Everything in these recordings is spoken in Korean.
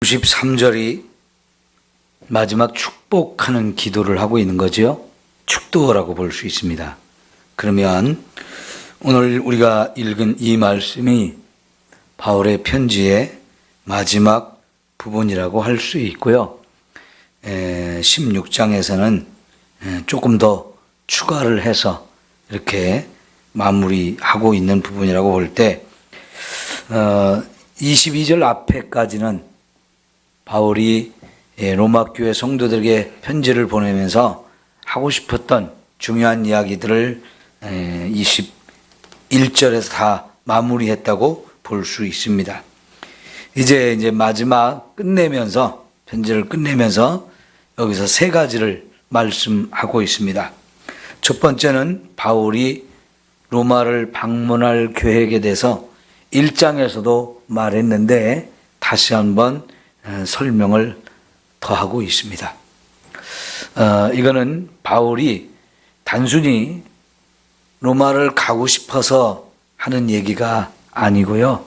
93절이 마지막 축복하는 기도를 하고 있는 거죠. 축도라고 볼 수 있습니다. 그러면 오늘 우리가 읽은 이 말씀이 바울의 편지의 마지막 부분이라고 할 수 있고요. 16장에서는 조금 더 추가를 해서 이렇게 마무리하고 있는 부분이라고 볼 때 22절 앞에까지는 바울이 로마 교회 성도들에게 편지를 보내면서 하고 싶었던 중요한 이야기들을 21절에서 다 마무리했다고 볼 수 있습니다. 이제 마지막 끝내면서 편지를 끝내면서 여기서 세 가지를 말씀하고 있습니다. 첫 번째는 바울이 로마를 방문할 계획에 대해서 1장에서도 말했는데 다시 한번 설명을 더하고 있습니다. 이거는 바울이 단순히 로마를 가고 싶어서 하는 얘기가 아니고요.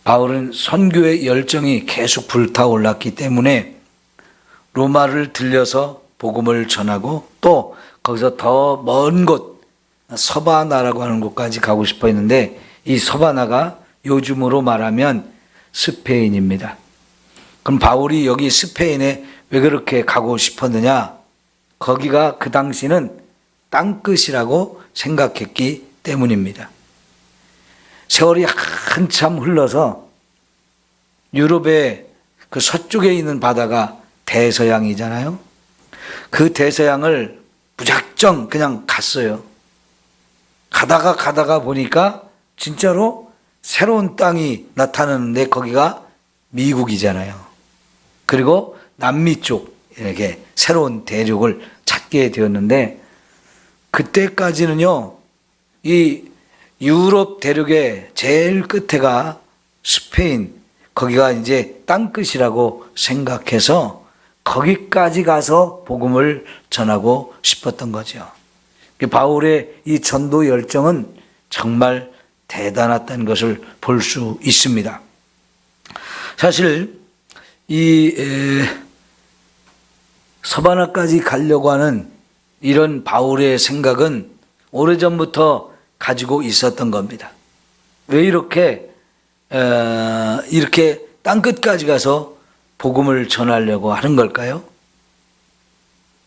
바울은 선교의 열정이 계속 불타올랐기 때문에 로마를 들려서 복음을 전하고 또 거기서 더 먼 곳 서바나라고 하는 곳까지 가고 싶어 했는데 이 서바나가 요즘으로 말하면 스페인입니다. 그럼 바울이 여기 스페인에 왜 그렇게 가고 싶었느냐? 거기가 그 당시는 땅끝이라고 생각했기 때문입니다. 세월이 한참 흘러서 유럽의 그 서쪽에 있는 바다가 대서양이잖아요. 그 대서양을 무작정 그냥 갔어요. 가다가 보니까 진짜로 새로운 땅이 나타나는데 거기가 미국이잖아요. 그리고 남미 쪽 이렇게 새로운 대륙을 찾게 되었는데 그때까지는요, 이 유럽 대륙의 제일 끝에가 스페인, 거기가 이제 땅끝이라고 생각해서 거기까지 가서 복음을 전하고 싶었던 거죠. 바울의 이 전도 열정은 정말 대단했다는 것을 볼 수 있습니다. 사실 이 서바나까지 가려고 하는 이런 바울의 생각은 오래전부터 가지고 있었던 겁니다. 왜 이렇게 땅끝까지 가서 복음을 전하려고 하는 걸까요?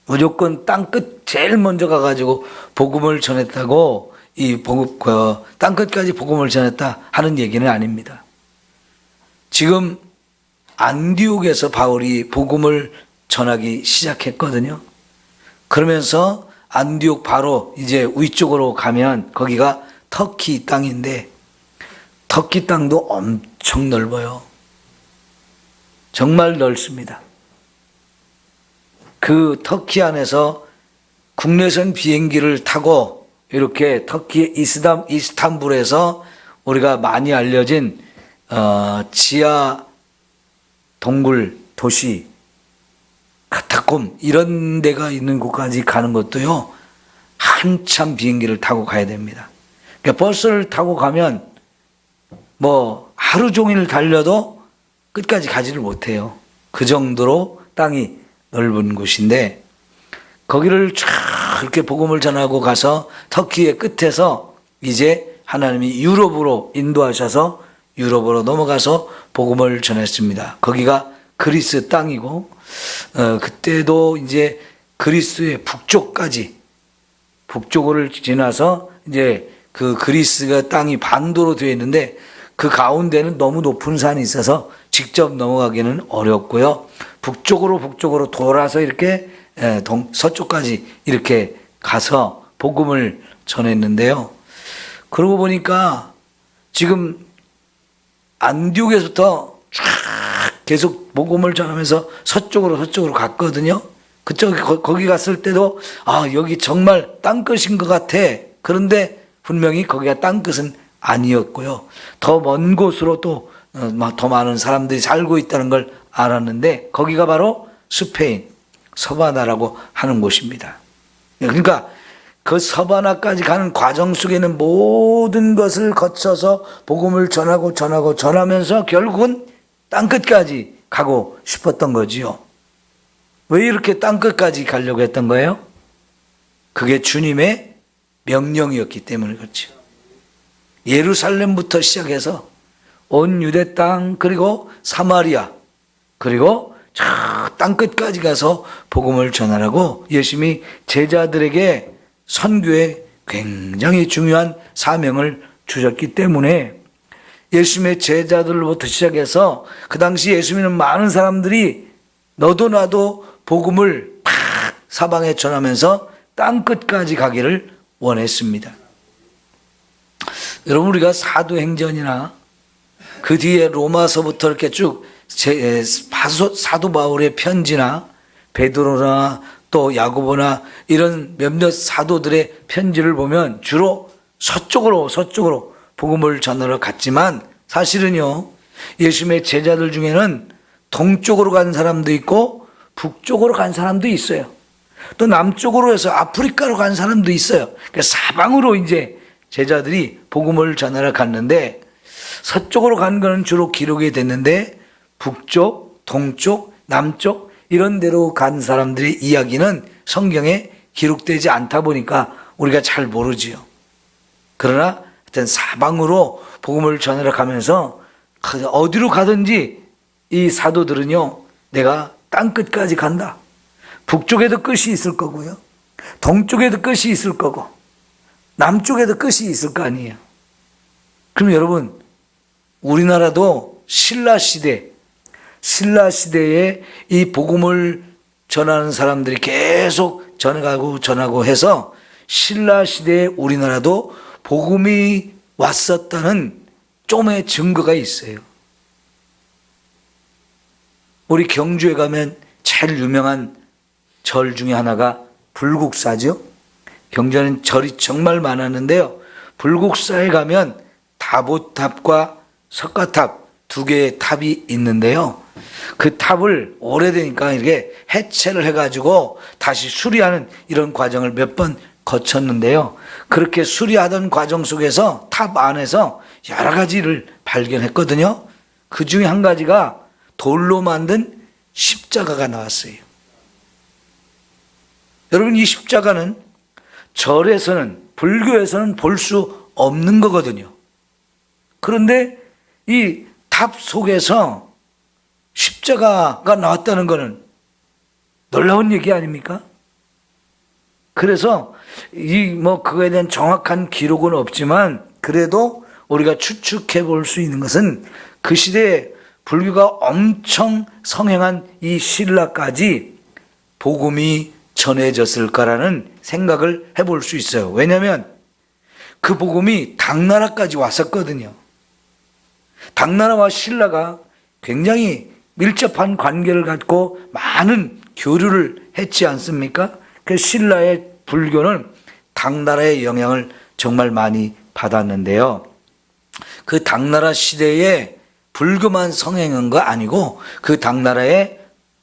무조건 땅끝 제일 먼저 가가지고 복음을 전했다고 땅끝까지 복음을 전했다 하는 얘기는 아닙니다. 지금 안디옥에서 바울이 복음을 전하기 시작했거든요. 그러면서 안디옥 바로 이제 위쪽으로 가면 거기가 터키 땅인데 터키 땅도 엄청 넓어요. 정말 넓습니다. 그 터키 안에서 국내선 비행기를 타고 이렇게 터키 이스탄불에서 우리가 많이 알려진 지하 동굴 도시 카타콤 이런 데가 있는 곳까지 가는 것도요, 한참 비행기를 타고 가야 됩니다. 그러니까 버스를 타고 가면 뭐 하루 종일 달려도 끝까지 가지를 못해요. 그 정도로 땅이 넓은 곳인데 거기를 쫙 이렇게 복음을 전하고 가서 터키의 끝에서 이제 하나님이 유럽으로 인도하셔서 유럽으로 넘어가서 복음을 전했습니다. 거기가 그리스 땅이고 그때도 이제 그리스의 북쪽을 지나서 이제 그 그리스가 땅이 반도로 되어 있는데 그 가운데는 너무 높은 산이 있어서 직접 넘어가기는 어렵고요. 북쪽으로 돌아서 이렇게 서쪽까지 이렇게 가서 복음을 전했는데요. 그러고 보니까 지금 안디옥에서부터 쫙 계속 복음을 전하면서 서쪽으로 갔거든요. 거기 갔을 때도 여기 정말 땅끝인 것 같아. 그런데 분명히 거기가 땅끝은 아니었고요. 더 먼 곳으로 또 더 많은 사람들이 살고 있다는 걸 알았는데 거기가 바로 스페인 서바나라고 하는 곳입니다. 그러니까 그 서바나까지 가는 과정 속에는 모든 것을 거쳐서 복음을 전하면서 결국은 땅끝까지 가고 싶었던 거지요. 왜 이렇게 땅끝까지 가려고 했던 거예요? 그게 주님의 명령이었기 때문에 그렇죠. 예루살렘부터 시작해서 온 유대 땅, 그리고 사마리아, 그리고 저 땅끝까지 가서 복음을 전하라고 예수님이 제자들에게 선교에 굉장히 중요한 사명을 주셨기 때문에 예수님의 제자들로부터 시작해서 그 당시 예수님은 많은 사람들이 너도 나도 복음을 팍 사방에 전하면서 땅끝까지 가기를 원했습니다. 여러분, 우리가 사도행전이나 그 뒤에 로마서부터 이렇게 쭉 사도 바울의 편지나 베드로나 또 야고보나 이런 몇몇 사도들의 편지를 보면 주로 서쪽으로 복음을 전하러 갔지만 사실은요, 예수님의 제자들 중에는 동쪽으로 간 사람도 있고 북쪽으로 간 사람도 있어요. 또 남쪽으로 해서 아프리카로 간 사람도 있어요. 그러니까 사방으로 이제 제자들이 복음을 전하러 갔는데 서쪽으로 간 거는 주로 기록이 됐는데 북쪽, 동쪽, 남쪽 이런 데로 간 사람들의 이야기는 성경에 기록되지 않다 보니까 우리가 잘 모르지요. 그러나 하여튼 사방으로 복음을 전하러 가면서 어디로 가든지 이 사도들은요, 내가 땅끝까지 간다. 북쪽에도 끝이 있을 거고요, 동쪽에도 끝이 있을 거고, 남쪽에도 끝이 있을 거 아니에요. 그럼 여러분, 우리나라도 신라 시대에 이 복음을 전하는 사람들이 계속 전하고 해서 신라 시대에 우리나라도 복음이 왔었다는 좀의 증거가 있어요. 우리 경주에 가면 제일 유명한 절 중에 하나가 불국사죠. 경주에는 절이 정말 많았는데요, 불국사에 가면 다보탑과 석가탑 두 개의 탑이 있는데요, 그 탑을 오래되니까 이렇게 해체를 해가지고 다시 수리하는 이런 과정을 몇 번 거쳤는데요, 그렇게 수리하던 과정 속에서 탑 안에서 여러 가지를 발견했거든요. 그 중에 한 가지가 돌로 만든 십자가가 나왔어요. 여러분, 이 십자가는 절에서는, 불교에서는 볼 수 없는 거거든요. 그런데 이 탑 속에서 십자가가 나왔다는 것은 놀라운 얘기 아닙니까? 그래서 그거에 대한 정확한 기록은 없지만 그래도 우리가 추측해 볼 수 있는 것은 그 시대에 불교가 엄청 성행한 이 신라까지 복음이 전해졌을까라는 생각을 해볼 수 있어요. 왜냐하면 그 복음이 당나라까지 왔었거든요. 당나라와 신라가 굉장히 밀접한 관계를 갖고 많은 교류를 했지 않습니까? 그 신라의 불교는 당나라의 영향을 정말 많이 받았는데요, 그 당나라 시대에 불교만 성행한 거 아니고 그 당나라의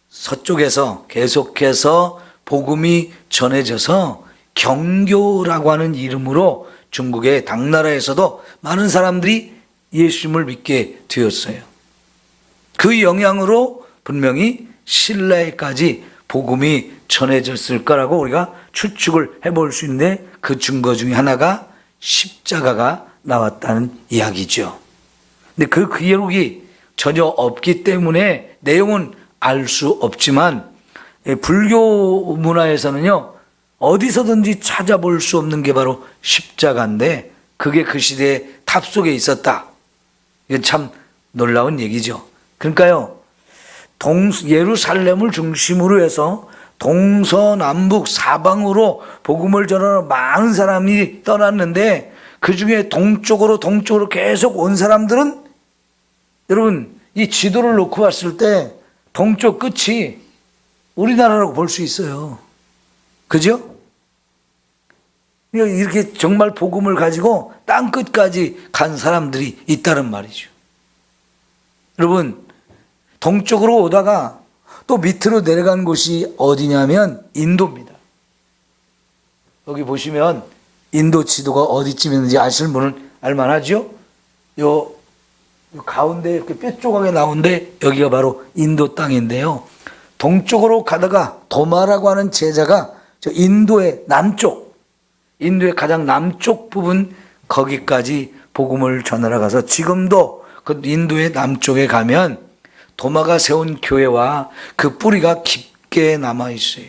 서쪽에서 계속해서 복음이 전해져서 경교라고 하는 이름으로 중국의 당나라에서도 많은 사람들이 예수님을 믿게 되었어요. 그 영향으로 분명히 신라에까지 복음이 전해졌을 거라고 우리가 추측을 해볼 수 있는데, 그 증거 중에 하나가 십자가가 나왔다는 이야기죠. 근데 그 기록이 전혀 없기 때문에 내용은 알 수 없지만 불교 문화에서는요, 어디서든지 찾아볼 수 없는 게 바로 십자가인데 그게 그 시대에 탑 속에 있었다. 이건 참 놀라운 얘기죠. 그러니까요, 예루살렘을 중심으로 해서 동서남북 사방으로 복음을 전하러 많은 사람이 떠났는데 그 중에 동쪽으로 계속 온 사람들은, 여러분, 이 지도를 놓고 봤을 때 동쪽 끝이 우리나라라고 볼 수 있어요. 그죠? 이렇게 정말 복음을 가지고 땅끝까지 간 사람들이 있다는 말이죠. 여러분, 동쪽으로 오다가 또 밑으로 내려간 곳이 어디냐면 인도입니다. 여기 보시면 인도 지도가 어디쯤 있는지 아시는 분은 알만하죠? 요 가운데 이렇게 뼈 조각이 나오는데 여기가 바로 인도 땅인데요. 동쪽으로 가다가 도마라고 하는 제자가 저 인도의 남쪽, 인도의 가장 남쪽 부분 거기까지 복음을 전하러 가서 지금도 그 인도의 남쪽에 가면 도마가 세운 교회와 그 뿌리가 깊게 남아 있어요.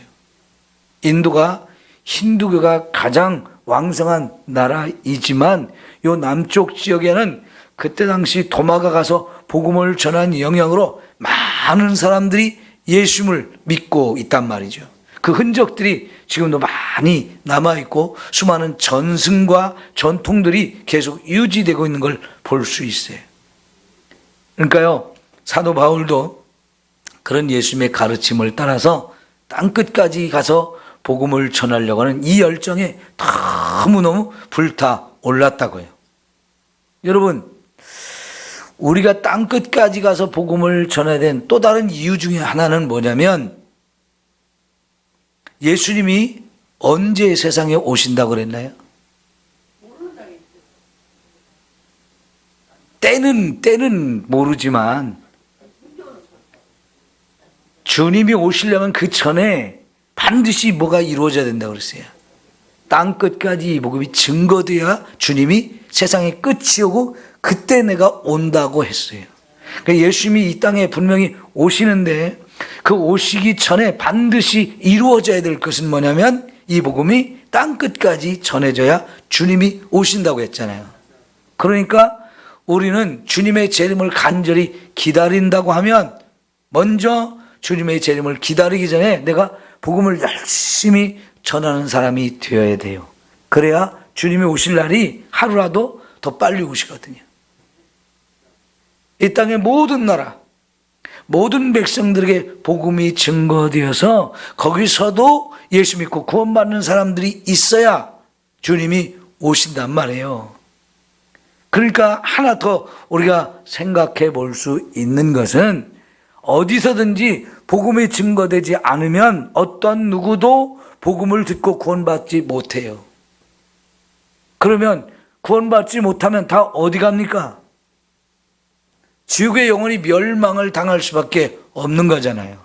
인도가 힌두교가 가장 왕성한 나라이지만 요 남쪽 지역에는 그때 당시 도마가 가서 복음을 전한 영향으로 많은 사람들이 예수님을 믿고 있단 말이죠. 그 흔적들이 지금도 많이 남아있고 수많은 전승과 전통들이 계속 유지되고 있는 걸 볼 수 있어요. 그러니까요, 사도 바울도 그런 예수님의 가르침을 따라서 땅끝까지 가서 복음을 전하려고 하는 이 열정에 너무너무 불타 올랐다고요. 여러분, 우리가 땅끝까지 가서 복음을 전해야 된 또 다른 이유 중에 하나는 뭐냐면 예수님이 언제 세상에 오신다고 그랬나요? 때는 모르지만 주님이 오시려면 그 전에 반드시 뭐가 이루어져야 된다고 그랬어요. 땅끝까지 이 복음이 증거돼야 주님이 세상의 끝이 오고 그때 내가 온다고 했어요. 그러니까 예수님이 이 땅에 분명히 오시는데 그 오시기 전에 반드시 이루어져야 될 것은 뭐냐면 이 복음이 땅끝까지 전해져야 주님이 오신다고 했잖아요. 그러니까 우리는 주님의 재림을 간절히 기다린다고 하면 먼저 주님의 재림을 기다리기 전에 내가 복음을 열심히 전하는 사람이 되어야 돼요. 그래야 주님이 오실 날이 하루라도 더 빨리 오시거든요. 이 땅의 모든 나라, 모든 백성들에게 복음이 증거되어서 거기서도 예수 믿고 구원받는 사람들이 있어야 주님이 오신단 말이에요. 그러니까 하나 더 우리가 생각해 볼 수 있는 것은 어디서든지 복음이 증거되지 않으면 어떤 누구도 복음을 듣고 구원받지 못해요. 그러면 구원받지 못하면 다 어디 갑니까? 지옥의 영혼이 멸망을 당할 수밖에 없는 거잖아요.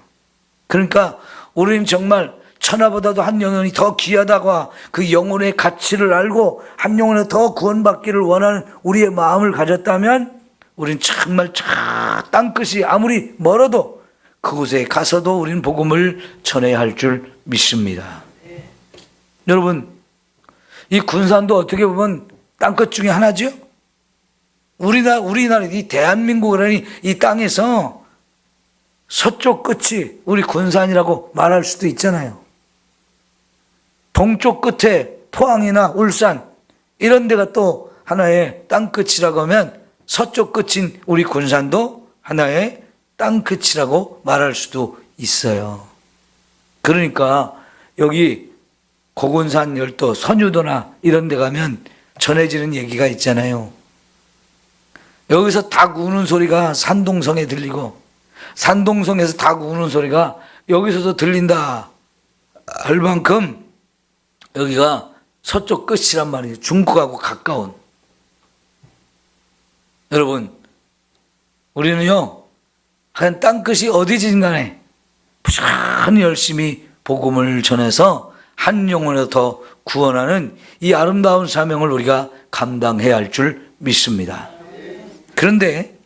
그러니까 우리는 정말 천하보다도 한 영혼이 더 귀하다고 그 영혼의 가치를 알고 한 영혼에 더 구원받기를 원하는 우리의 마음을 가졌다면 우리는 정말 저 땅끝이 아무리 멀어도 그곳에 가서도 우리는 복음을 전해야 할 줄 믿습니다. 여러분, 이 군산도 어떻게 보면 땅끝 중에 하나죠? 우리나라, 이 대한민국이라는 이 땅에서 서쪽 끝이 우리 군산이라고 말할 수도 있잖아요. 동쪽 끝에 포항이나 울산 이런 데가 또 하나의 땅끝이라고 하면 서쪽 끝인 우리 군산도 하나의 땅끝이라고 말할 수도 있어요. 그러니까 여기 고군산 열도, 선유도나 이런 데 가면 전해지는 얘기가 있잖아요. 여기서 닭 우는 소리가 산동성에 들리고 산동성에서 닭 우는 소리가 여기서도 들린다 할 만큼 여기가 서쪽 끝이란 말이에요. 중국하고 가까운. 여러분, 우리는요, 한 땅끝이 어디든 간에 부지런히 열심히 복음을 전해서 한 영혼을 더 구원하는 이 아름다운 사명을 우리가 감당해야 할 줄 믿습니다. 그런데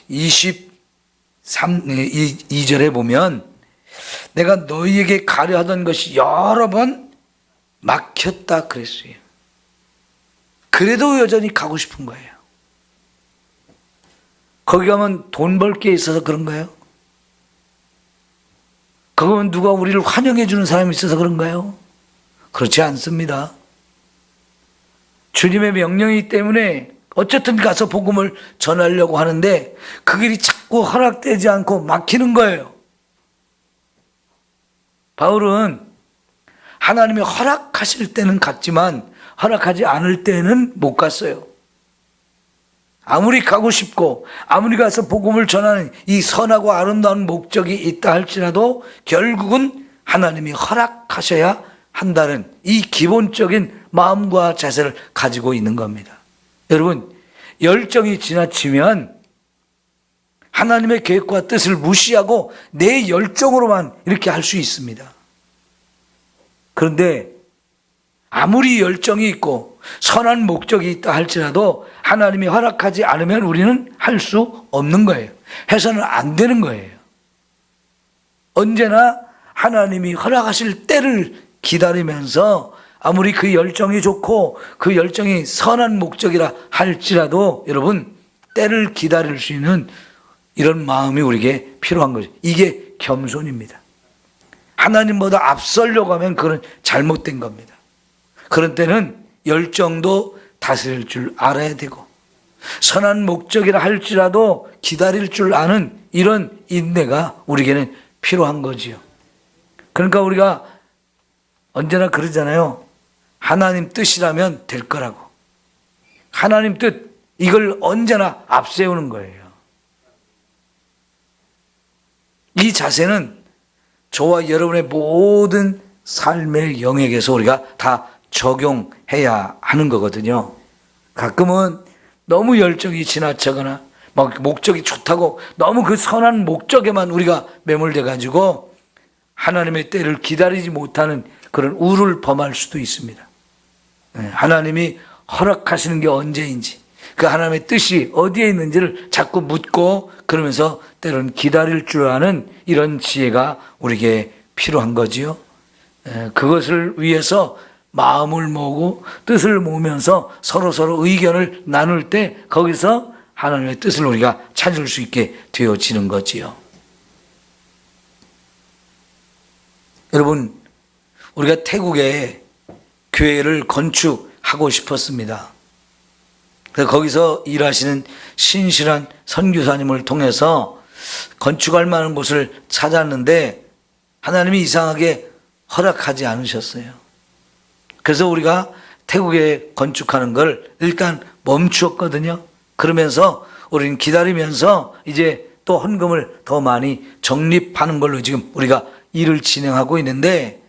22절에 보면 내가 너희에게 가려 하던 것이 여러 번 막혔다 그랬어요. 그래도 여전히 가고 싶은 거예요. 거기 가면 돈 벌 게 있어서 그런가요? 거기 가면 누가 우리를 환영해 주는 사람이 있어서 그런가요? 그렇지 않습니다. 주님의 명령이기 때문에 어쨌든 가서 복음을 전하려고 하는데 그 길이 자꾸 허락되지 않고 막히는 거예요. 바울은 하나님이 허락하실 때는 갔지만 허락하지 않을 때는 못 갔어요. 아무리 가고 싶고 아무리 가서 복음을 전하는 이 선하고 아름다운 목적이 있다 할지라도 결국은 하나님이 허락하셔야 한다는 이 기본적인 마음과 자세를 가지고 있는 겁니다. 여러분, 열정이 지나치면 하나님의 계획과 뜻을 무시하고 내 열정으로만 이렇게 할 수 있습니다. 그런데 아무리 열정이 있고 선한 목적이 있다 할지라도 하나님이 허락하지 않으면 우리는 할 수 없는 거예요. 해서는 안 되는 거예요. 언제나 하나님이 허락하실 때를 기다리면서 아무리 그 열정이 좋고 그 열정이 선한 목적이라 할지라도 여러분 때를 기다릴 수 있는 이런 마음이 우리에게 필요한 거죠. 이게 겸손입니다. 하나님보다 앞서려고 하면 그건 잘못된 겁니다. 그런 때는 열정도 다스릴 줄 알아야 되고 선한 목적이라 할지라도 기다릴 줄 아는 이런 인내가 우리에게는 필요한 거지요. 그러니까 우리가 언제나 그러잖아요. 하나님 뜻이라면 될 거라고. 하나님 뜻, 이걸 언제나 앞세우는 거예요. 이 자세는 저와 여러분의 모든 삶의 영역에서 우리가 다 적용해야 하는 거거든요. 가끔은 너무 열정이 지나치거나 막 목적이 좋다고 너무 그 선한 목적에만 우리가 매몰돼 가지고 하나님의 때를 기다리지 못하는 그런 우를 범할 수도 있습니다. 하나님이 허락하시는 게 언제인지 그 하나님의 뜻이 어디에 있는지를 자꾸 묻고 그러면서 때로는 기다릴 줄 아는 이런 지혜가 우리에게 필요한 거지요. 그것을 위해서 마음을 모으고 뜻을 모으면서 서로 의견을 나눌 때 거기서 하나님의 뜻을 우리가 찾을 수 있게 되어지는 거지요. 여러분, 우리가 태국에 교회를 건축하고 싶었습니다. 그래서 거기서 일하시는 신실한 선교사님을 통해서 건축할 만한 곳을 찾았는데 하나님이 이상하게 허락하지 않으셨어요. 그래서 우리가 태국에 건축하는 걸 일단 멈추었거든요. 그러면서 우리는 기다리면서 이제 또 헌금을 더 많이 적립하는 걸로 지금 우리가 일을 진행하고 있는데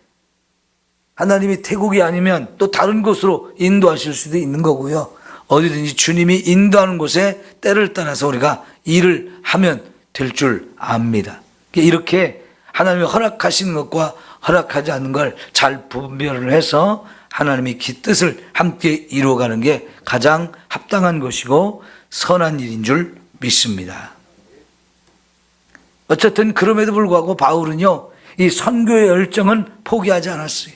하나님이 태국이 아니면 또 다른 곳으로 인도하실 수도 있는 거고요. 어디든지 주님이 인도하는 곳에 때를 따라서 우리가 일을 하면 될 줄 압니다. 이렇게 하나님이 허락하시는 것과 허락하지 않는 걸 잘 분별을 해서 하나님의 뜻을 함께 이루어가는 게 가장 합당한 것이고 선한 일인 줄 믿습니다. 어쨌든 그럼에도 불구하고 바울은요, 이 선교의 열정은 포기하지 않았어요.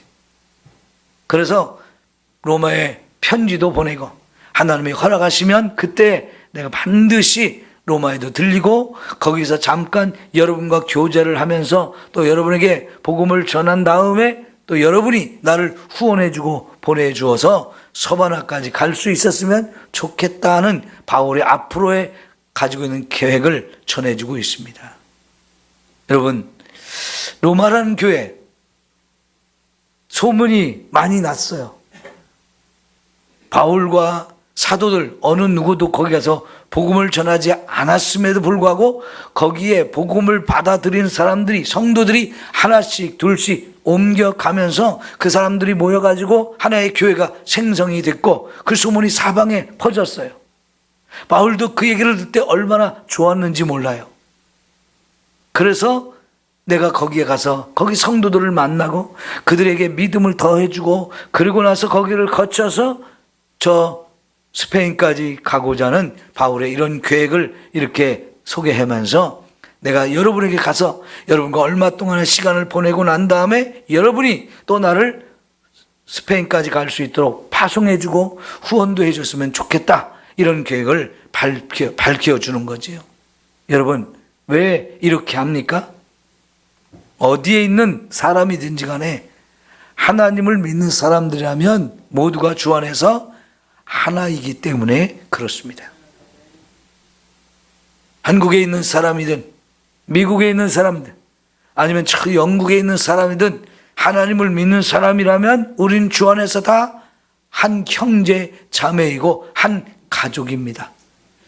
그래서 로마에 편지도 보내고 하나님이 허락하시면 그때 내가 반드시 로마에도 들리고 거기서 잠깐 여러분과 교제를 하면서 또 여러분에게 복음을 전한 다음에 또 여러분이 나를 후원해주고 보내주어서 서바나까지 갈 수 있었으면 좋겠다는 바울의 앞으로의 가지고 있는 계획을 전해주고 있습니다. 여러분, 로마라는 교회 소문이 많이 났어요. 바울과 사도들 어느 누구도 거기 가서 복음을 전하지 않았음에도 불구하고 거기에 복음을 받아들인 사람들이 성도들이 하나씩 둘씩 옮겨가면서 그 사람들이 모여가지고 하나의 교회가 생성이 됐고 그 소문이 사방에 퍼졌어요. 바울도 그 얘기를 듣을 때 얼마나 좋았는지 몰라요. 그래서 내가 거기에 가서 거기 성도들을 만나고 그들에게 믿음을 더해주고 그리고 나서 거기를 거쳐서 저 스페인까지 가고자 하는 바울의 이런 계획을 이렇게 소개하면서 내가 여러분에게 가서 여러분과 얼마 동안의 시간을 보내고 난 다음에 여러분이 또 나를 스페인까지 갈 수 있도록 파송해주고 후원도 해줬으면 좋겠다. 이런 계획을 밝혀주는 거지요. 여러분, 왜 이렇게 합니까? 어디에 있는 사람이든지 간에 하나님을 믿는 사람들이라면 모두가 주 안에서 하나이기 때문에 그렇습니다. 한국에 있는 사람이든 미국에 있는 사람이든 아니면 저 영국에 있는 사람이든 하나님을 믿는 사람이라면 우린 주 안에서 다 한 형제 자매이고 한 가족입니다.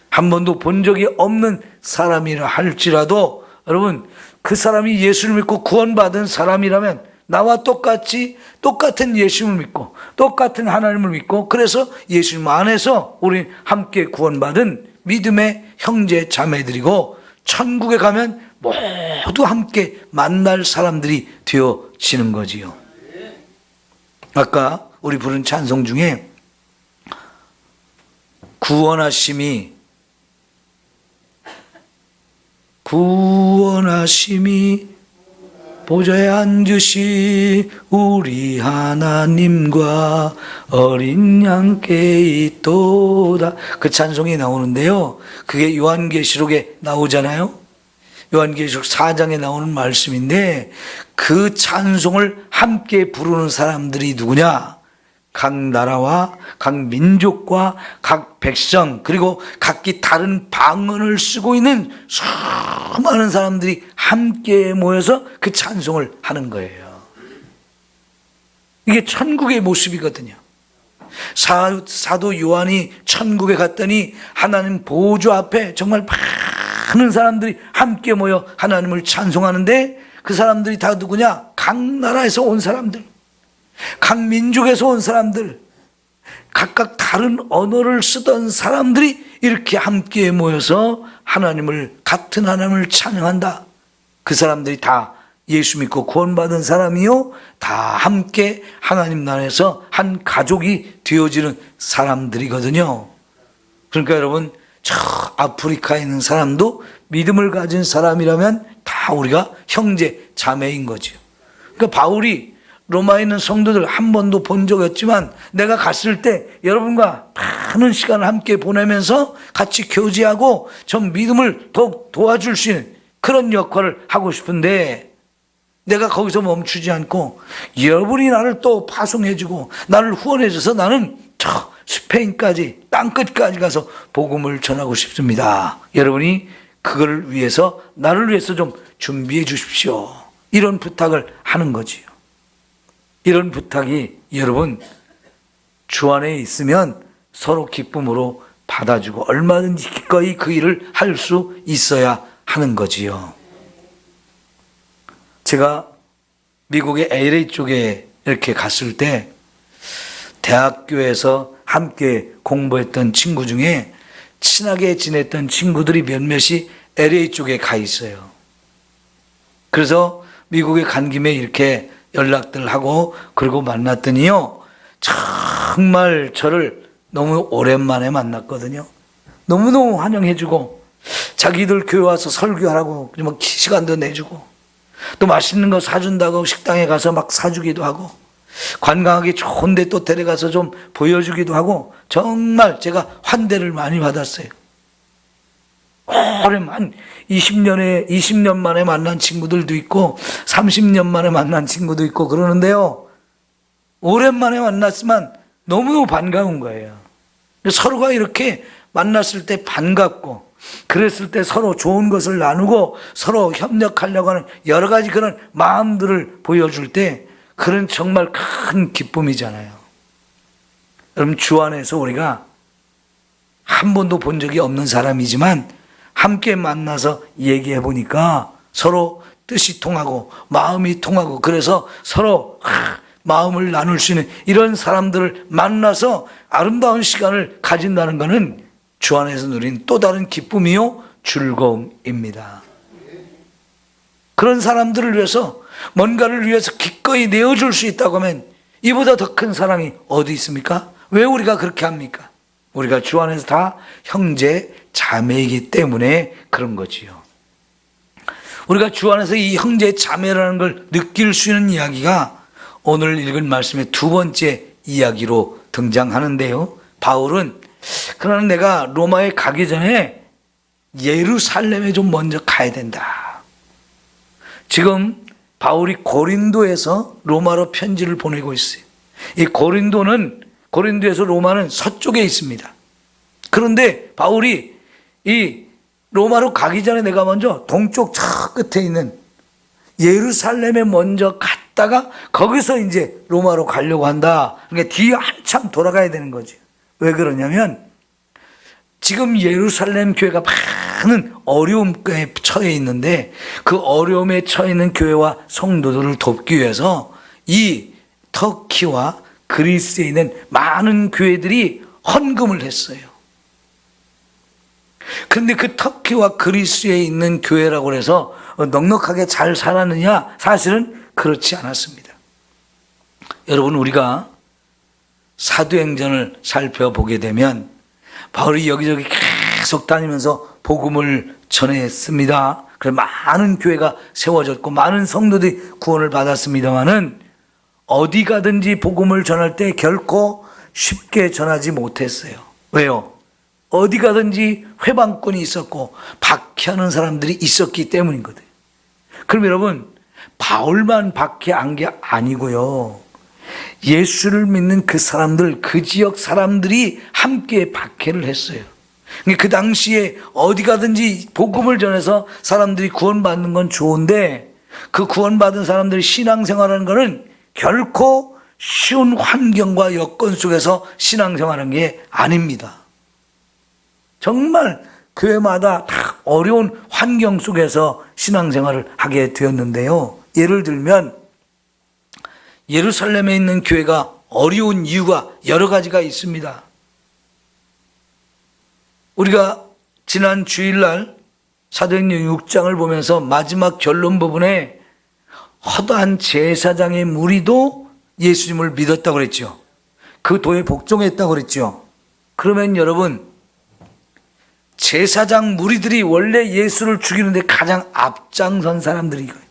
한 번도 본 적이 없는 사람이라 할지라도 여러분, 그 사람이 예수를 믿고 구원받은 사람이라면 나와 똑같은 예수님을 믿고 똑같은 하나님을 믿고 그래서 예수님 안에서 우리 함께 구원받은 믿음의 형제 자매들이고 천국에 가면 모두 함께 만날 사람들이 되어지는 거지요. 아까 우리 부른 찬송 중에 구원하심이 보좌에 앉으시 우리 하나님과 어린 양께 있도다. 그 찬송이 나오는데요, 그게 요한계시록에 나오잖아요. 요한계시록 4장에 나오는 말씀인데, 그 찬송을 함께 부르는 사람들이 누구냐? 각 나라와 각 민족과 각 백성, 그리고 각기 다른 방언을 쓰고 있는 수많은 사람들이 함께 모여서 그 찬송을 하는 거예요. 이게 천국의 모습이거든요. 사도 요한이 천국에 갔더니 하나님 보좌 앞에 정말 많은 사람들이 함께 모여 하나님을 찬송하는데, 그 사람들이 다 누구냐? 각 나라에서 온 사람들, 각 민족에서 온 사람들, 각각 다른 언어를 쓰던 사람들이 이렇게 함께 모여서 같은 하나님을 찬양한다. 그 사람들이 다 예수 믿고 구원받은 사람이요, 다 함께 하나님 나라에서 한 가족이 되어지는 사람들이거든요. 그러니까 여러분, 저 아프리카에 있는 사람도 믿음을 가진 사람이라면 다 우리가 형제 자매인 거죠. 그러니까 바울이 로마에 있는 성도들 한 번도 본 적이 없지만, 내가 갔을 때 여러분과 많은 시간을 함께 보내면서 같이 교제하고 전 믿음을 더욱 도와줄 수 있는 그런 역할을 하고 싶은데, 내가 거기서 멈추지 않고 여러분이 나를 또 파송해주고 나를 후원해줘서 나는 저 스페인까지, 땅끝까지 가서 복음을 전하고 싶습니다. 여러분이 그걸 위해서, 나를 위해서 좀 준비해 주십시오. 이런 부탁을 하는 거지요. 이런 부탁이 여러분 주 안에 있으면 서로 기쁨으로 받아주고 얼마든지 기꺼이 그 일을 할 수 있어야 하는 거지요. 제가 미국의 LA 쪽에 이렇게 갔을 때 대학교에서 함께 공부했던 친구 중에 친하게 지냈던 친구들이 몇몇이 LA 쪽에 가 있어요. 그래서 미국에 간 김에 이렇게 연락들 하고 그리고 만났더니요, 정말 저를 너무 오랜만에 만났거든요. 너무너무 환영해주고 자기들 교회 와서 설교하라고 막 시간도 내주고 또 맛있는 거 사준다고 식당에 가서 막 사주기도 하고 관광하기 좋은 데 또 데려가서 좀 보여주기도 하고, 정말 제가 환대를 많이 받았어요. 오랜만 20년 만에 만난 친구들도 있고 30년 만에 만난 친구도 있고 그러는데요, 오랜만에 만났지만 너무너무 반가운 거예요. 서로가 이렇게 만났을 때 반갑고, 그랬을 때 서로 좋은 것을 나누고 서로 협력하려고 하는 여러 가지 그런 마음들을 보여줄 때, 그런 정말 큰 기쁨이잖아요. 여러분, 주 안에서 우리가 한 번도 본 적이 없는 사람이지만 함께 만나서 얘기해 보니까 서로 뜻이 통하고 마음이 통하고, 그래서 서로 마음을 나눌 수 있는 이런 사람들을 만나서 아름다운 시간을 가진다는 것은 주 안에서 누린 또 다른 기쁨이요 즐거움입니다. 그런 사람들을 위해서, 뭔가를 위해서 기꺼이 내어줄 수 있다고 하면 이보다 더 큰 사랑이 어디 있습니까? 왜 우리가 그렇게 합니까? 우리가 주 안에서 다 형제 자매이기 때문에 그런 거지요. 우리가 주 안에서 이 형제 자매라는 걸 느낄 수 있는 이야기가 오늘 읽은 말씀의 두 번째 이야기로 등장하는데요, 바울은 그러나 내가 로마에 가기 전에 예루살렘에 좀 먼저 가야 된다. 지금 바울이 고린도에서 로마로 편지를 보내고 있어요. 이 고린도에서 로마는 서쪽에 있습니다. 그런데 바울이 이 로마로 가기 전에 내가 먼저 동쪽 저 끝에 있는 예루살렘에 먼저 갔다가 거기서 이제 로마로 가려고 한다. 그러니까 뒤에 한참 돌아가야 되는 거죠. 왜 그러냐면 지금 예루살렘 교회가 많은 어려움에 처해 있는데, 그 어려움에 처해 있는 교회와 성도들을 돕기 위해서 이 터키와 그리스에 있는 많은 교회들이 헌금을 했어요. 그런데 그 터키와 그리스에 있는 교회라고 해서 넉넉하게 잘 살았느냐? 사실은 그렇지 않았습니다. 여러분, 우리가 사도행전을 살펴보게 되면 바울이 여기저기 계속 다니면서 복음을 전했습니다. 그래서 많은 교회가 세워졌고 많은 성도들이 구원을 받았습니다마는 어디 가든지 복음을 전할 때 결코 쉽게 전하지 못했어요. 왜요? 어디 가든지 회방꾼이 있었고 박해하는 사람들이 있었기 때문이거든요. 그럼 여러분, 바울만 박해한 게 아니고요, 예수를 믿는 그 사람들, 그 지역 사람들이 함께 박해를 했어요. 그 당시에 어디 가든지 복음을 전해서 사람들이 구원받는 건 좋은데, 그 구원받은 사람들이 신앙생활하는 것은 결코 쉬운 환경과 여건 속에서 신앙생활하는 게 아닙니다. 정말 교회마다 다 어려운 환경 속에서 신앙생활을 하게 되었는데요. 예를 들면 예루살렘에 있는 교회가 어려운 이유가 여러 가지가 있습니다. 우리가 지난 주일날 사도행전 6장을 보면서 마지막 결론 부분에 허다한 제사장의 무리도 예수님을 믿었다고 그랬죠. 그 도에 복종했다고 그랬죠. 그러면 여러분, 제사장 무리들이 원래 예수를 죽이는데 가장 앞장선 사람들이고요.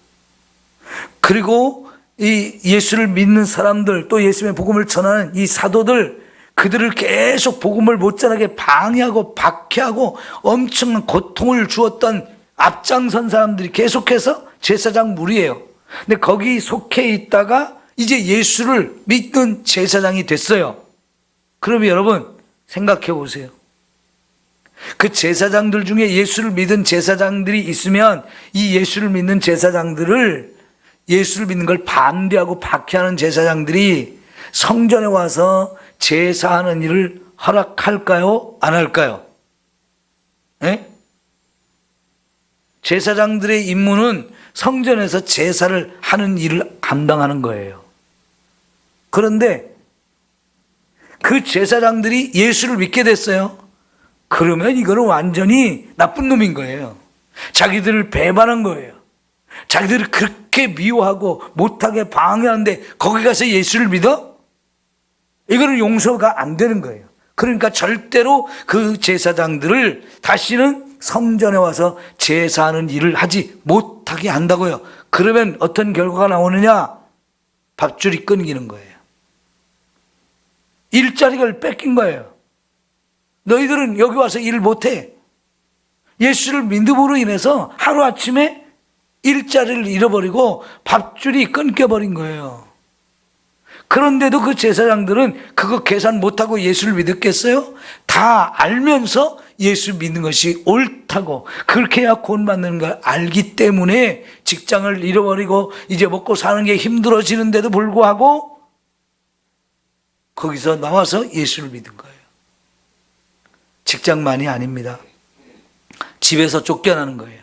그리고 이 예수를 믿는 사람들, 또 예수님의 복음을 전하는 이 사도들, 그들을 계속 복음을 못 전하게 방해하고 박해하고 엄청난 고통을 주었던 앞장선 사람들이 계속해서 제사장 무리예요. 근데 거기 속해 있다가 이제 예수를 믿는 제사장이 됐어요. 그러면 여러분 생각해 보세요. 그 제사장들 중에 예수를 믿은 제사장들이 있으면 이 예수를 믿는 제사장들을, 예수를 믿는 걸 반대하고 박해하는 제사장들이 성전에 와서 제사하는 일을 허락할까요? 안 할까요? 네? 제사장들의 임무는 성전에서 제사를 하는 일을 감당하는 거예요. 그런데 그 제사장들이 예수를 믿게 됐어요. 그러면 이거는 완전히 나쁜 놈인 거예요. 자기들을 배반한 거예요. 자기들을 그렇게 미워하고 못하게 방해하는데 거기 가서 예수를 믿어? 이거는 용서가 안 되는 거예요. 그러니까 절대로 그 제사장들을 다시는 성전에 와서 제사하는 일을 하지 못하게 한다고요. 그러면 어떤 결과가 나오느냐? 밥줄이 끊기는 거예요. 일자리를 뺏긴 거예요. 너희들은 여기 와서 일을 못해. 예수를 믿음으로 인해서 하루아침에 일자리를 잃어버리고 밥줄이 끊겨버린 거예요. 그런데도 그 제사장들은 그거 계산 못하고 예수를 믿었겠어요? 다 알면서 예수 믿는 것이 옳다고, 그렇게 해야 구원받는 걸 알기 때문에 직장을 잃어버리고 이제 먹고 사는 게 힘들어지는데도 불구하고 거기서 나와서 예수를 믿은 거예요. 직장만이 아닙니다. 집에서 쫓겨나는 거예요.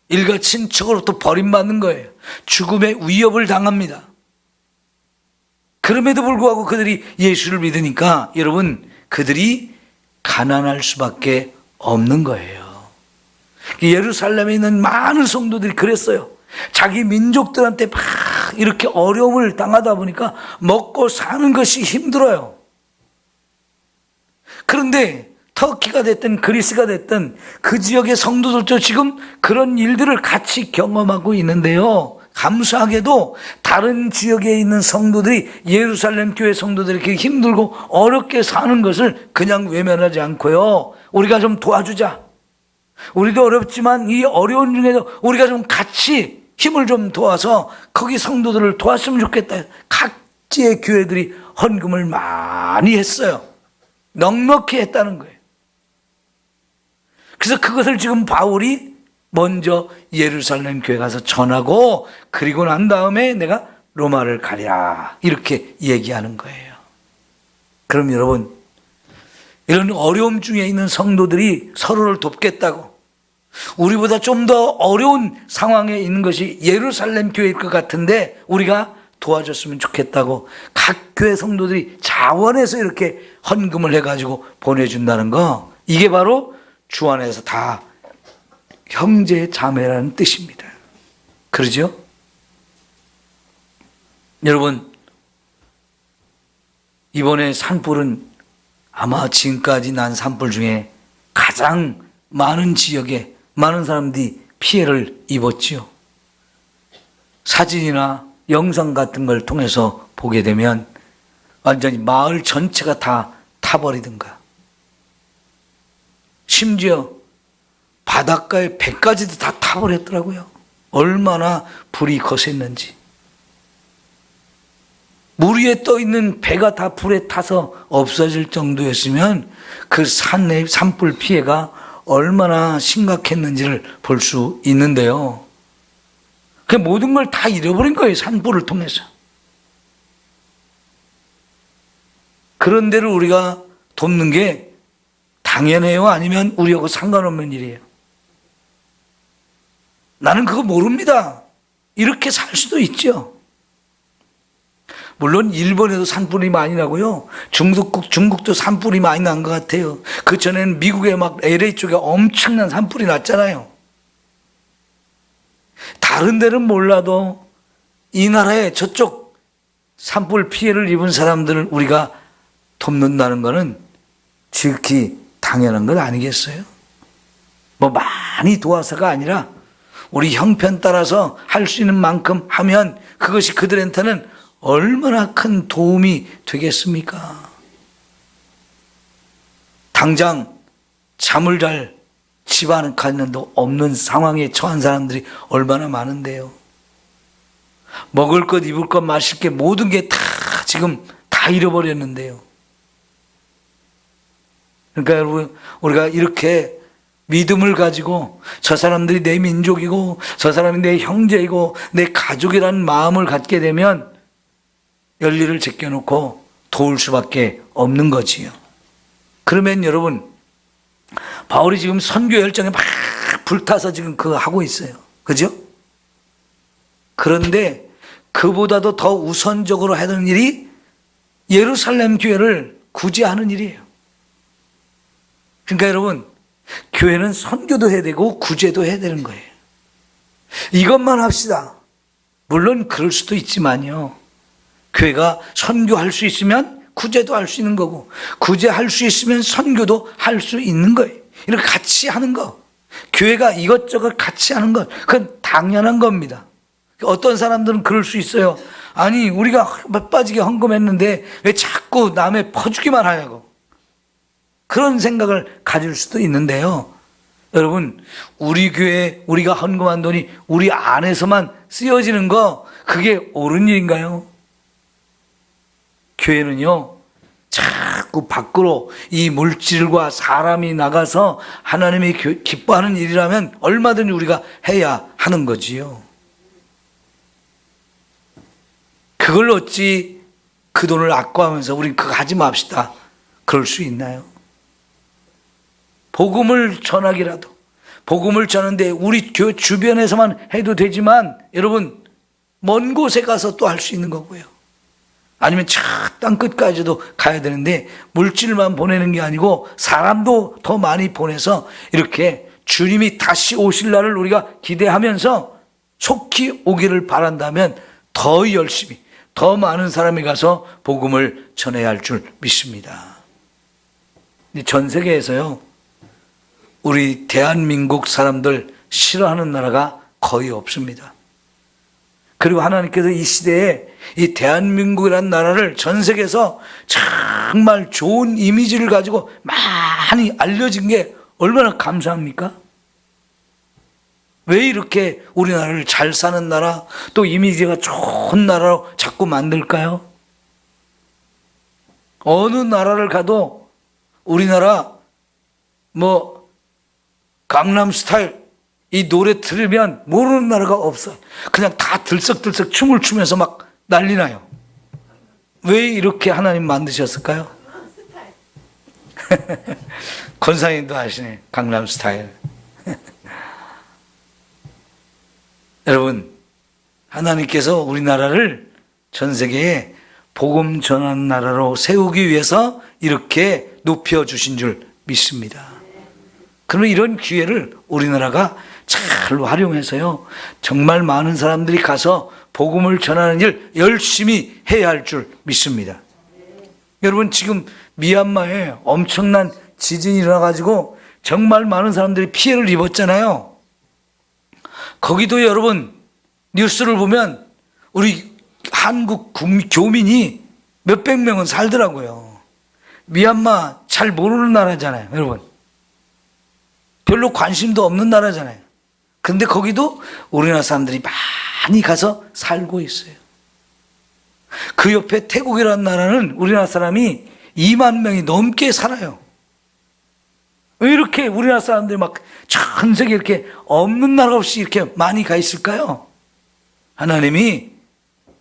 일가 친척으로부터 버림받는 거예요. 죽음의 위협을 당합니다. 그럼에도 불구하고 그들이 예수를 믿으니까 여러분, 그들이 가난할 수밖에 없는 거예요. 예루살렘에 있는 많은 성도들이 그랬어요. 자기 민족들한테 막 이렇게 어려움을 당하다 보니까 먹고 사는 것이 힘들어요. 그런데 터키가 됐든 그리스가 됐든 그 지역의 성도들도 지금 그런 일들을 같이 경험하고 있는데요. 감사하게도 다른 지역에 있는 성도들이, 예루살렘 교회 성도들이 이렇게 힘들고 어렵게 사는 것을 그냥 외면하지 않고요, 우리가 좀 도와주자. 우리도 어렵지만 이 어려운 중에도 우리가 좀 같이 힘을 좀 도와서 거기 성도들을 도왔으면 좋겠다. 각지의 교회들이 헌금을 많이 했어요. 넉넉히 했다는 거예요. 그래서 그것을 지금 바울이 먼저 예루살렘 교회 가서 전하고, 그리고 난 다음에 내가 로마를 가랴, 이렇게 얘기하는 거예요. 그럼 여러분, 이런 어려움 중에 있는 성도들이 서로를 돕겠다고, 우리보다 좀 더 어려운 상황에 있는 것이 예루살렘 교회일 것 같은데 우리가 도와줬으면 좋겠다고 각 교회 성도들이 자원해서 이렇게 헌금을 해가지고 보내준다는 거, 이게 바로 주 안에서 다 형제 자매라는 뜻입니다. 그러죠? 여러분, 이번에 산불은 아마 지금까지 난 산불 중에 가장 많은 지역에 많은 사람들이 피해를 입었지요. 사진이나 영상 같은 걸 통해서 보게 되면 완전히 마을 전체가 다 타버리든가, 심지어 바닷가의 배까지도 다 타버렸더라고요. 얼마나 불이 거셌는지. 물 위에 떠 있는 배가 다 불에 타서 없어질 정도였으면 그 산불 피해가 얼마나 심각했는지를 볼 수 있는데요. 그 모든 걸 다 잃어버린 거예요, 산불을 통해서. 그런 데를 우리가 돕는 게 당연해요? 아니면 우리하고 상관없는 일이에요? 나는 그거 모릅니다. 이렇게 살 수도 있죠. 물론 일본에도 산불이 많이 나고요. 중국도 산불이 많이 난 것 같아요. 그 전에는 미국의 막 LA 쪽에 엄청난 산불이 났잖아요. 다른 데는 몰라도 이 나라에 저쪽 산불 피해를 입은 사람들을 우리가 돕는다는 것은 지극히 당연한 것 아니겠어요? 뭐 많이 도와서가 아니라 우리 형편 따라서 할 수 있는 만큼 하면 그것이 그들한테는 얼마나 큰 도움이 되겠습니까? 당장 잠을 잘 집안 가는도 없는 상황에 처한 사람들이 얼마나 많은데요. 먹을 것, 입을 것, 마실 게 모든 게 다 지금 다 잃어버렸는데요. 그러니까 여러분, 우리가 이렇게 믿음을 가지고 저 사람들이 내 민족이고 저 사람이 내 형제이고 내 가족이라는 마음을 갖게 되면 열리를 제껴놓고 도울 수밖에 없는 거지요. 그러면 여러분, 바울이 지금 선교 열정에 막 불타서 지금 그거 하고 있어요. 그죠? 그런데 그보다도 더 우선적으로 하는 일이 예루살렘 교회를 구제하는 일이에요. 그러니까 여러분, 교회는 선교도 해야 되고 구제도 해야 되는 거예요. 이것만 합시다. 물론 그럴 수도 있지만요. 교회가 선교할 수 있으면 구제도 할 수 있는 거고, 구제할 수 있으면 선교도 할 수 있는 거예요. 이렇게 같이 하는 거. 교회가 이것저것 같이 하는 것, 그건 당연한 겁니다. 어떤 사람들은 그럴 수 있어요. 아니, 우리가 빠지게 헌금했는데 왜 자꾸 남의 퍼주기만 하냐고. 그런 생각을 가질 수도 있는데요. 여러분, 우리 교회에 우리가 헌금한 돈이 우리 안에서만 쓰여지는 거, 그게 옳은 일인가요? 교회는요, 자꾸 밖으로 이 물질과 사람이 나가서 하나님이 기뻐하는 일이라면 얼마든지 우리가 해야 하는 거지요. 그걸 어찌 그 돈을 아까워하면서 우린 그거 하지 맙시다, 그럴 수 있나요? 복음을 전하기라도, 복음을 전하는데 우리 교회 주변에서만 해도 되지만 여러분, 먼 곳에 가서 또 할 수 있는 거고요. 아니면 저 땅 끝까지도 가야 되는데 물질만 보내는 게 아니고 사람도 더 많이 보내서 이렇게 주님이 다시 오실 날을 우리가 기대하면서 속히 오기를 바란다면 더 열심히, 더 많은 사람이 가서 복음을 전해야 할 줄 믿습니다. 전 세계에서요, 우리 대한민국 사람들 싫어하는 나라가 거의 없습니다. 그리고 하나님께서 이 시대에 이 대한민국이라는 나라를 전 세계에서 정말 좋은 이미지를 가지고 많이 알려진 게 얼마나 감사합니까? 왜 이렇게 우리나라를 잘 사는 나라, 또 이미지가 좋은 나라로 자꾸 만들까요? 어느 나라를 가도 우리나라 강남 스타일 이 노래 들으면 모르는 나라가 없어. 그냥 다 들썩들썩 춤을 추면서 막 난리 나요. 왜 이렇게 하나님 만드셨을까요? 권사님도 아시네, 강남 스타일. 여러분, 하나님께서 우리나라를 전 세계에 복음 전하는 나라로 세우기 위해서 이렇게 높여주신 줄 믿습니다. 그러면 이런 기회를 우리나라가 잘 활용해서요, 정말 많은 사람들이 가서 복음을 전하는 일 열심히 해야 할 줄 믿습니다. 여러분, 지금 미얀마에 엄청난 지진이 일어나가지고 정말 많은 사람들이 피해를 입었잖아요. 거기도 여러분 뉴스를 보면 우리 한국 교민이 몇백 명은 살더라고요. 미얀마 잘 모르는 나라잖아요, 여러분. 별로 관심도 없는 나라잖아요. 그런데 거기도 우리나라 사람들이 많이 가서 살고 있어요. 그 옆에 태국이라는 나라는 우리나라 사람이 2만 명이 넘게 살아요. 왜 이렇게 우리나라 사람들이 막 전 세계 이렇게 없는 나라 없이 이렇게 많이 가 있을까요? 하나님이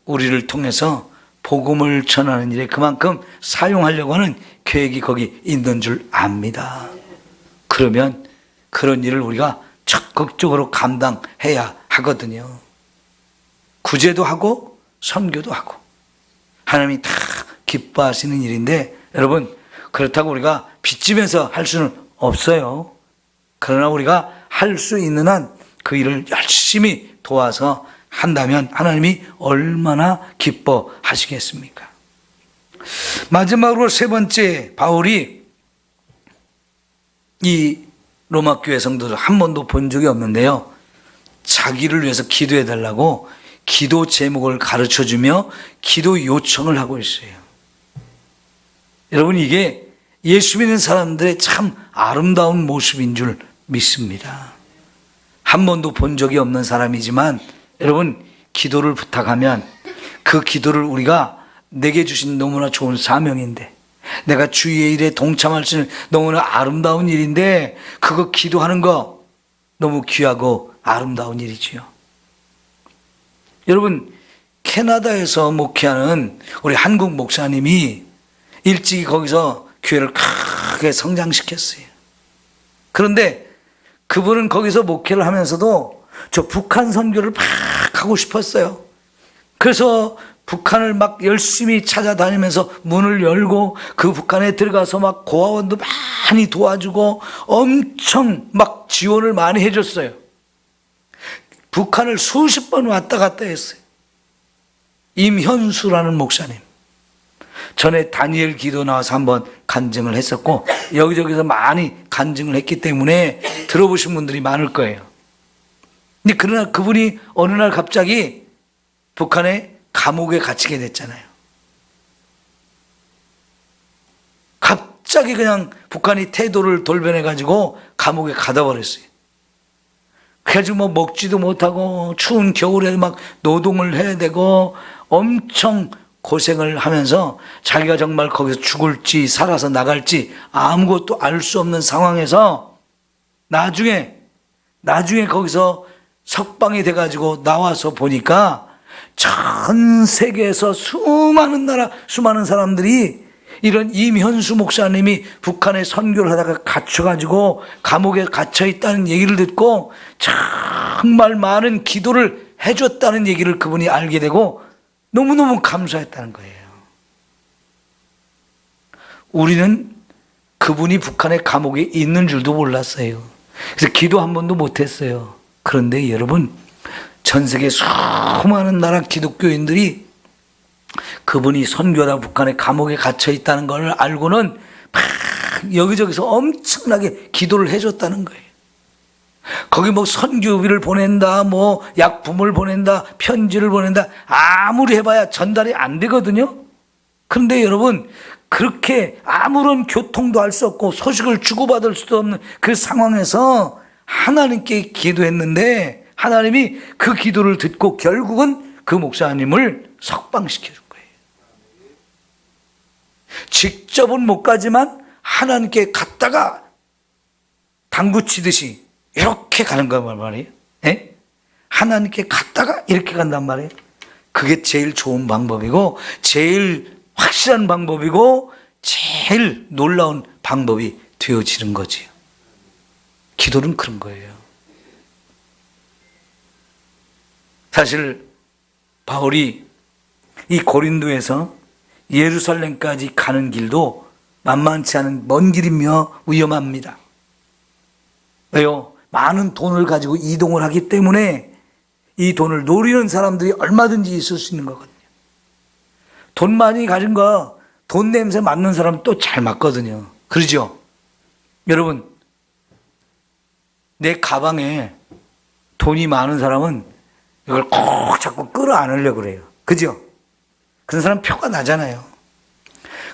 우리를 통해서 복음을 전하는 일에 그만큼 사용하려고 하는 계획이 거기 있는 줄 압니다. 그러면 그런 일을 우리가 적극적으로 감당해야 하거든요. 구제도 하고 선교도 하고 하나님이 다 기뻐하시는 일인데, 여러분, 그렇다고 우리가 빚지면서 할 수는 없어요. 그러나 우리가 할 수 있는 한 그 일을 열심히 도와서 한다면 하나님이 얼마나 기뻐하시겠습니까? 마지막으로 세 번째, 바울이 이 로마 교회 성도들 한 번도 본 적이 없는데요, 자기를 위해서 기도해 달라고 기도 제목을 가르쳐주며 기도 요청을 하고 있어요. 여러분, 이게 예수 믿는 사람들의 참 아름다운 모습인 줄 믿습니다. 한 번도 본 적이 없는 사람이지만 여러분, 기도를 부탁하면 그 기도를 우리가 내게 주신 너무나 좋은 사명인데, 내가 주의 일에 동참할 수 있는 너무나 아름다운 일인데, 그거 기도하는 거 너무 귀하고 아름다운 일이지요. 여러분, 캐나다에서 목회하는 우리 한국 목사님이 일찍이 거기서 교회를 크게 성장시켰어요. 그런데 그분은 거기서 목회를 하면서도 저 북한 선교를 막 하고 싶었어요. 그래서 북한을 막 열심히 찾아다니면서 문을 열고 그 북한에 들어가서 막 고아원도 많이 도와주고 엄청 막 지원을 많이 해줬어요. 북한을 수십 번 왔다 갔다 했어요. 임현수라는 목사님. 전에 다니엘 기도 나와서 한번 간증을 했었고, 여기저기서 많이 간증을 했기 때문에 들어보신 분들이 많을 거예요. 근데 그러나 그분이 어느 날 갑자기 북한의 감옥에 갇히게 됐잖아요. 갑자기 그냥 북한이 태도를 돌변해가지고 감옥에 가둬버렸어요. 그래가지고 뭐 먹지도 못하고 추운 겨울에 막 노동을 해야 되고 엄청 고생을 하면서 자기가 정말 거기서 죽을지 살아서 나갈지 아무것도 알 수 없는 상황에서 나중에 거기서 석방이 돼가지고 나와서 보니까 전 세계에서 수많은 사람들이 이런 임현수 목사님이 북한에 선교를 하다가 갇혀가지고 감옥에 갇혀 있다는 얘기를 듣고 정말 많은 기도를 해줬다는 얘기를 그분이 알게 되고 너무너무 감사했다는 거예요. 우리는 그분이 북한의 감옥에 있는 줄도 몰랐어요. 그래서 기도 한 번도 못했어요. 그런데 여러분, 전 세계 수많은 나라 기독교인들이 그분이 선교하다 북한의 감옥에 갇혀 있다는 걸 알고는 막 여기저기서 엄청나게 기도를 해줬다는 거예요. 거기 뭐 선교비를 보낸다, 뭐 약품을 보낸다, 편지를 보낸다, 아무리 해봐야 전달이 안 되거든요. 그런데 여러분, 그렇게 아무런 교통도 할 수 없고 소식을 주고받을 수도 없는 그 상황에서 하나님께 기도했는데 하나님이 그 기도를 듣고 결국은 그 목사님을 석방시켜 준 거예요. 직접은 못 가지만 하나님께 갔다가 당구 치듯이 이렇게 가는 거란 말이에요. 네? 하나님께 갔다가 이렇게 간단 말이에요. 그게 제일 좋은 방법이고 제일 확실한 방법이고 제일 놀라운 방법이 되어지는 거지요. 기도는 그런 거예요. 사실 바울이 이 고린도에서 예루살렘까지 가는 길도 만만치 않은 먼 길이며 위험합니다. 왜요? 많은 돈을 가지고 이동을 하기 때문에 이 돈을 노리는 사람들이 얼마든지 있을 수 있는 거거든요. 돈 많이 가진 거, 돈 냄새 맡는 사람 또 잘 맡거든요. 그러죠? 여러분, 내 가방에 돈이 많은 사람은 이걸 꼭 자꾸 끌어안으려고 그래요. 그죠? 그런 사람 표가 나잖아요.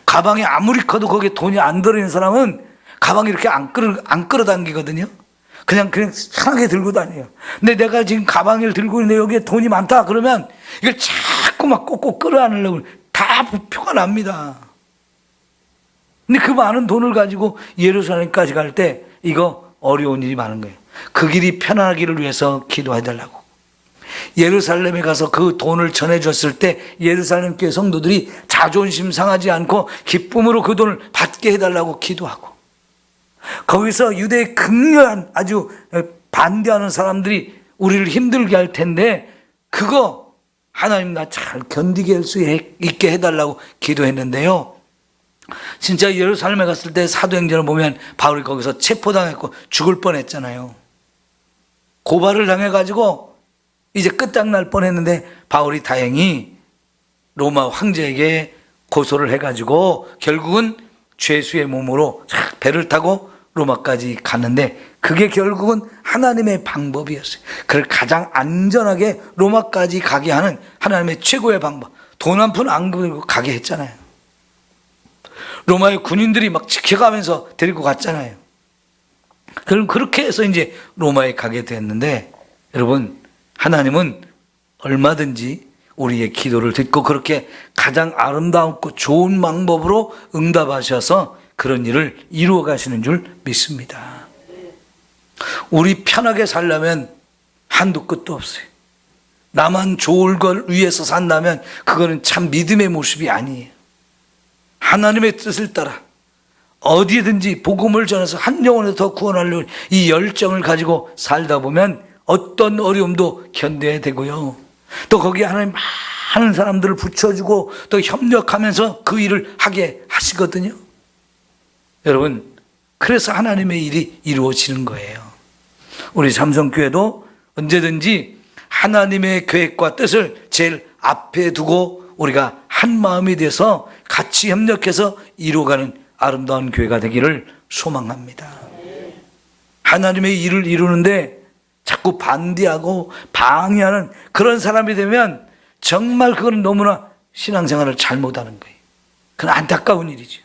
가방에 아무리 커도 거기에 돈이 안 들어있는 사람은 가방에 이렇게 안 끌어당기거든요. 그냥 편하게 들고 다녀요. 근데 내가 지금 가방을 들고 있는데 여기에 돈이 많다 그러면 이걸 자꾸 막 꼭꼭 끌어안으려고 다 표가 납니다. 근데 그 많은 돈을 가지고 예루살렘까지 갈 때 이거 어려운 일이 많은 거예요. 그 길이 편하기를 위해서 기도해달라고. 예루살렘에 가서 그 돈을 전해줬을 때 예루살렘 교회 성도들이 자존심 상하지 않고 기쁨으로 그 돈을 받게 해달라고 기도하고, 거기서 유대의 극렬한 아주 반대하는 사람들이 우리를 힘들게 할 텐데 그거 하나님 나 잘 견디게 할 수 있게 해달라고 기도했는데요. 진짜 예루살렘에 갔을 때 사도행전을 보면 바울이 거기서 체포당했고 죽을 뻔했잖아요. 고발을 당해가지고 이제 끝장날 뻔했는데 바울이 다행히 로마 황제에게 고소를 해가지고 결국은 죄수의 몸으로 배를 타고 로마까지 갔는데 그게 결국은 하나님의 방법이었어요. 그걸 가장 안전하게 로마까지 가게 하는 하나님의 최고의 방법. 돈 한 푼 안 들고 가게 했잖아요. 로마의 군인들이 막 지켜가면서 데리고 갔잖아요. 그럼 그렇게 해서 이제 로마에 가게 됐는데, 여러분, 하나님은 얼마든지 우리의 기도를 듣고 그렇게 가장 아름다웠고 좋은 방법으로 응답하셔서 그런 일을 이루어 가시는 줄 믿습니다. 우리 편하게 살려면 한도 끝도 없어요. 나만 좋을 걸 위해서 산다면 그거는 참 믿음의 모습이 아니에요. 하나님의 뜻을 따라 어디든지 복음을 전해서 한 영혼을 더 구원하려는 이 열정을 가지고 살다 보면 어떤 어려움도 견뎌야 되고요. 또 거기에 하나님 많은 사람들을 붙여주고 또 협력하면서 그 일을 하게 하시거든요. 여러분, 그래서 하나님의 일이 이루어지는 거예요. 우리 삼성교회도 언제든지 하나님의 계획과 뜻을 제일 앞에 두고 우리가 한 마음이 돼서 같이 협력해서 이루어가는 아름다운 교회가 되기를 소망합니다. 하나님의 일을 이루는데 자꾸 반대하고 방해하는 그런 사람이 되면 정말 그건 너무나 신앙생활을 잘못하는 거예요. 그건 안타까운 일이죠.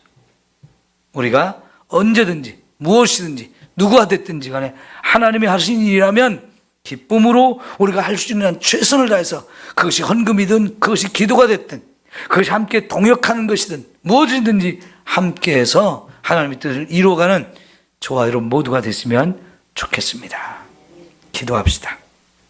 우리가 언제든지 무엇이든지 누구가 됐든지 간에 하나님이 하신 일이라면 기쁨으로 우리가 할 수 있는 최선을 다해서, 그것이 헌금이든 그것이 기도가 됐든 그것이 함께 동역하는 것이든 무엇이든지 함께해서 하나님의 뜻을 이루어가는 저와 여러분 모두가 됐으면 좋겠습니다. 기도합시다.